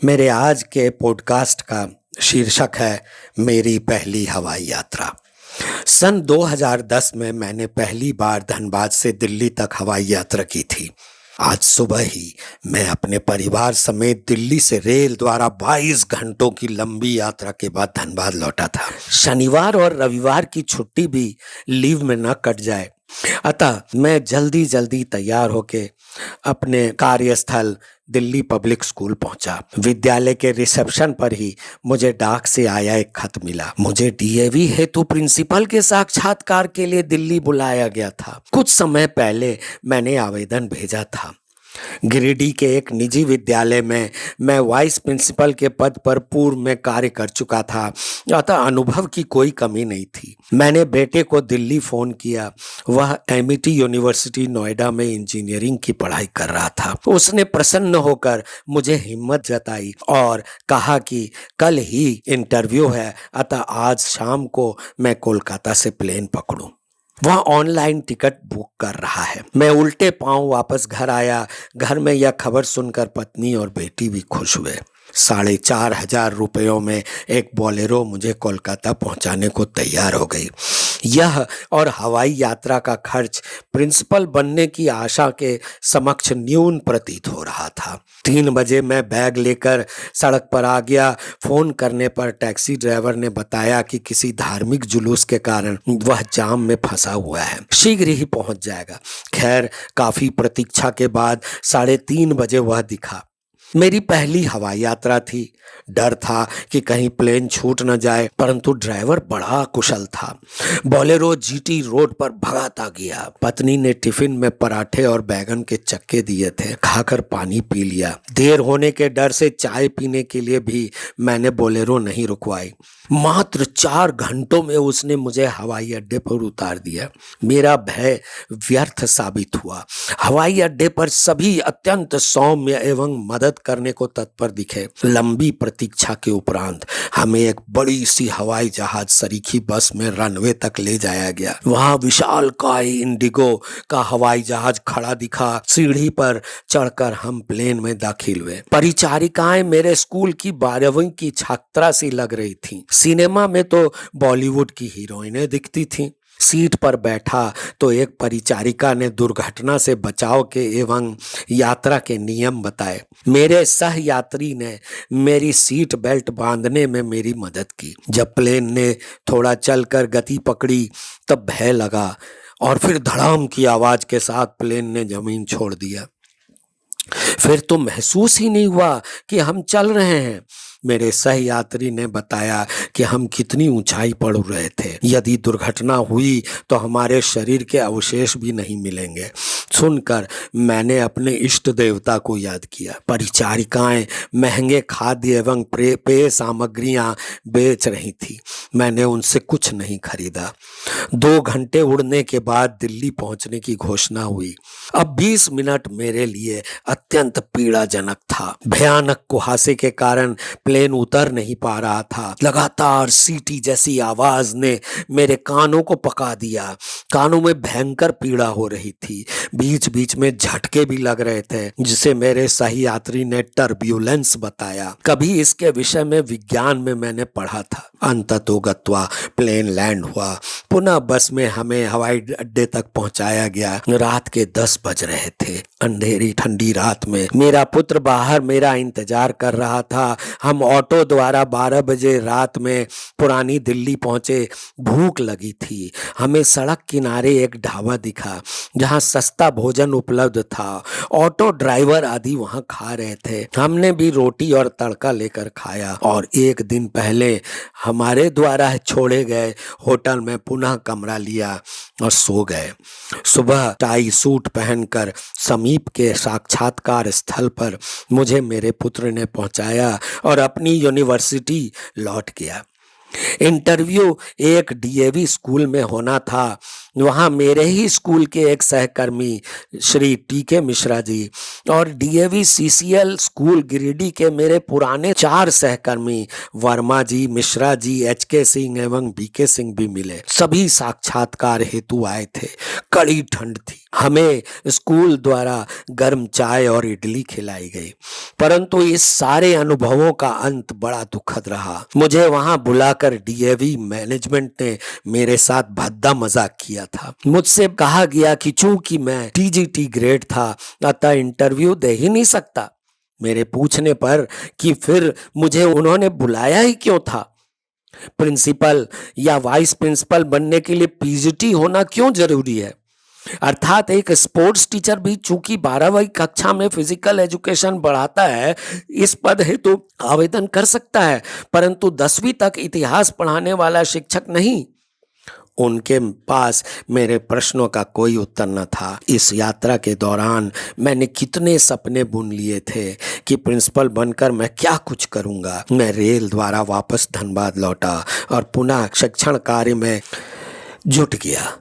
मेरे आज के पॉडकास्ट का शीर्षक है मेरी पहली हवाई यात्रा। सन 2010 में मैंने पहली बार धनबाद से दिल्ली तक हवाई यात्रा की थी। आज सुबह ही मैं अपने परिवार समेत दिल्ली से रेल द्वारा 22 घंटों की लंबी यात्रा के बाद धनबाद लौटा था। शनिवार और रविवार की छुट्टी भी लीव में न कट जाए, अतः मैं जल्दी जल्दी तैयार होके अपने कार्यस्थल दिल्ली पब्लिक स्कूल पहुंचा। विद्यालय के रिसेप्शन पर ही मुझे डाक से आया एक खत मिला। मुझे डीएवी हेतु प्रिंसिपल के साक्षात्कार के लिए दिल्ली बुलाया गया था। कुछ समय पहले मैंने आवेदन भेजा था। गिरिडीह के एक निजी विद्यालय में मैं वाइस प्रिंसिपल के पद पर पूर्व में कार्य कर चुका था, अतः अनुभव की कोई कमी नहीं थी। मैंने बेटे को दिल्ली फोन किया। वह एमिटी यूनिवर्सिटी नोएडा में इंजीनियरिंग की पढ़ाई कर रहा था। उसने प्रसन्न होकर मुझे हिम्मत जताई और कहा कि कल ही इंटरव्यू है, अतः आज शाम को मैं कोलकाता से प्लेन पकड़ूं। वह ऑनलाइन टिकट बुक कर रहा है। मैं उल्टे पांव वापस घर आया। घर में यह खबर सुनकर पत्नी और बेटी भी खुश हुए। 4,500 रुपयों में एक बोलेरो मुझे कोलकाता पहुंचाने को तैयार हो गई। यह और हवाई यात्रा का खर्च प्रिंसिपल बनने की आशा के समक्ष न्यून प्रतीत हो रहा था। 3 बजे मैं बैग लेकर सड़क पर आ गया। फोन करने पर टैक्सी ड्राइवर ने बताया कि किसी धार्मिक जुलूस के कारण वह जाम में फंसा हुआ है, शीघ्र ही पहुंच जाएगा। खैर, काफी प्रतीक्षा के बाद 3:30 बजे वह दिखा। मेरी पहली हवाई यात्रा थी। डर था कि कहीं प्लेन छूट न जाए, परंतु ड्राइवर बड़ा कुशल था। बोलेरो जीटी रोड पर भगाता गया। पत्नी ने टिफिन में पराठे और बैगन के चक्के दिए थे, खाकर पानी पी लिया। देर होने के डर से चाय पीने के लिए भी मैंने बोलेरो नहीं रुकवाई। मात्र 4 घंटों में उसने मुझे हवाई अड्डे पर उतार दिया। मेरा भय व्यर्थ साबित हुआ। हवाई अड्डे पर सभी अत्यंत सौम्य एवं मदद करने को तत्पर दिखे। लंबी प्रतीक्षा के उपरांत हमें एक बड़ी सी हवाई जहाज सरीखी बस में रनवे तक ले जाया गया। वहां विशालकाय इंडिगो का हवाई जहाज खड़ा दिखा। सीढ़ी पर चढ़कर हम प्लेन में दाखिल हुए। परिचारिकाएं मेरे स्कूल की 12वीं की छात्रा सी लग रही थीं। सिनेमा में तो बॉलीवुड की हीरोइनें दिखती थीं। सीट पर बैठा तो एक परिचारिका ने दुर्घटना से बचाव के एवं यात्रा के नियम बताए। मेरे सह यात्री ने मेरी सीट बेल्ट बांधने में मेरी मदद की। जब प्लेन ने थोड़ा चलकर गति पकड़ी तब भय लगा और फिर धड़ाम की आवाज के साथ प्लेन ने जमीन छोड़ दिया। फिर तो महसूस ही नहीं हुआ कि हम चल रहे हैं। मेरे सह यात्री ने बताया कि हम कितनी ऊंचाई पर उड़ रहे थे। यदि दुर्घटना हुई तो हमारे शरीर के अवशेष भी नहीं मिलेंगे। सुनकर मैंने अपने इष्ट देवता को याद किया। परिचारिकाएं महंगे खाद्य एवं पेय सामग्रियां बेच रही थी। मैंने उनसे कुछ नहीं खरीदा। 2 घंटे उड़ने के बाद दिल्ली पहुंचने की घोषणा हुई। अब 20 मिनट मेरे लिए अत्यंत पीड़ाजनक था। भयानक कुहासे के कारण प्लेन उतर नहीं पा रहा था। लगातार सीटी जैसी आवाज ने मेरे कानों को पका दिया। कानों में भयंकर पीड़ा हो रही थी। बीच बीच में झटके भी लग रहे थे, जिसे मेरे सही यात्री ने टर्ब्यूलेंस बताया। कभी इसके विषय में विज्ञान में मैंने पढ़ा था। अंततोगत्वा प्लेन लैंड हुआ। पुनः बस में हमें हवाई अड्डे तक पहुंचाया गया। रात के 10 बज रहे थे। अंधेरी ठंडी रात में मेरा पुत्र बाहर मेरा इंतजार कर रहा था। हम ऑटो द्वारा 12 बजे रात में पुरानी दिल्ली पहुंचे। भूख लगी थी। हमें सड़क किनारे एक ढाबा दिखा जहां सस्ता भोजन उपलब्ध था। ऑटो ड्राइवर आदि वहां खा रहे थे। हमने भी रोटी और तड़का लेकर खाया और 1 दिन पहले हमारे द्वारा छोड़े गए होटल में पुनः कमरा लिया और सो गए। सुबह टाई सूट पहनकर समीप के साक्षात्कार स्थल पर मुझे मेरे पुत्र ने पहुंचाया और अपनी यूनिवर्सिटी लौट गया। इंटरव्यू एक डीएवी स्कूल में होना था। वहाँ मेरे ही स्कूल के एक सहकर्मी श्री टीके मिश्रा जी और डीएवी सीसीएल स्कूल गिरिडीह के मेरे पुराने 4 सहकर्मी वर्मा जी, मिश्रा जी, एचके सिंह एवं बीके सिंह भी मिले। सभी साक्षात्कार हेतु आए थे। कड़ी ठंड थी। हमें स्कूल द्वारा गर्म चाय और इडली खिलाई गई, परंतु इस सारे अनुभवों का अंत बड़ा दुखद रहा। मुझे वहां बुलाकर डीएवी मैनेजमेंट ने मेरे साथ भद्दा मजाक किया था। मुझसे कहा गया कि चूंकि मैं टीजीटी ग्रेड था अतः इंटरव्यू दे ही नहीं सकता। मेरे पूछने पर कि फिर मुझे उन्होंने बुलाया ही क्यों था, प्रिंसिपल या वाइस प्रिंसिपल बनने के लिए पीजीटी होना क्यों जरूरी है, अर्थात एक स्पोर्ट्स टीचर भी चूंकि 12वीं कक्षा में फिजिकल एजुकेशन बढ़ाता है इस पद हेतु आवेदन कर सकता है, परंतु 10वीं तक इतिहास पढ़ाने वाला शिक्षक नहीं। उनके पास मेरे प्रश्नों का कोई उत्तर न था। इस यात्रा के दौरान मैंने कितने सपने बुन लिए थे कि प्रिंसिपल बनकर मैं क्या कुछ करूंगा। मैं रेल द्वारा वापस धनबाद लौटा और पुनः शिक्षण कार्य में जुट गया।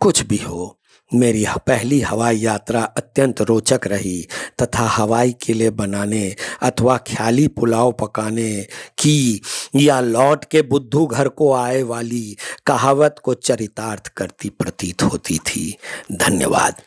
कुछ भी हो, मेरी पहली हवाई यात्रा अत्यंत रोचक रही तथा हवाई किले बनाने अथवा ख्याली पुलाव पकाने की या लौट के बुद्धू घर को आए वाली कहावत को चरितार्थ करती प्रतीत होती थी। धन्यवाद।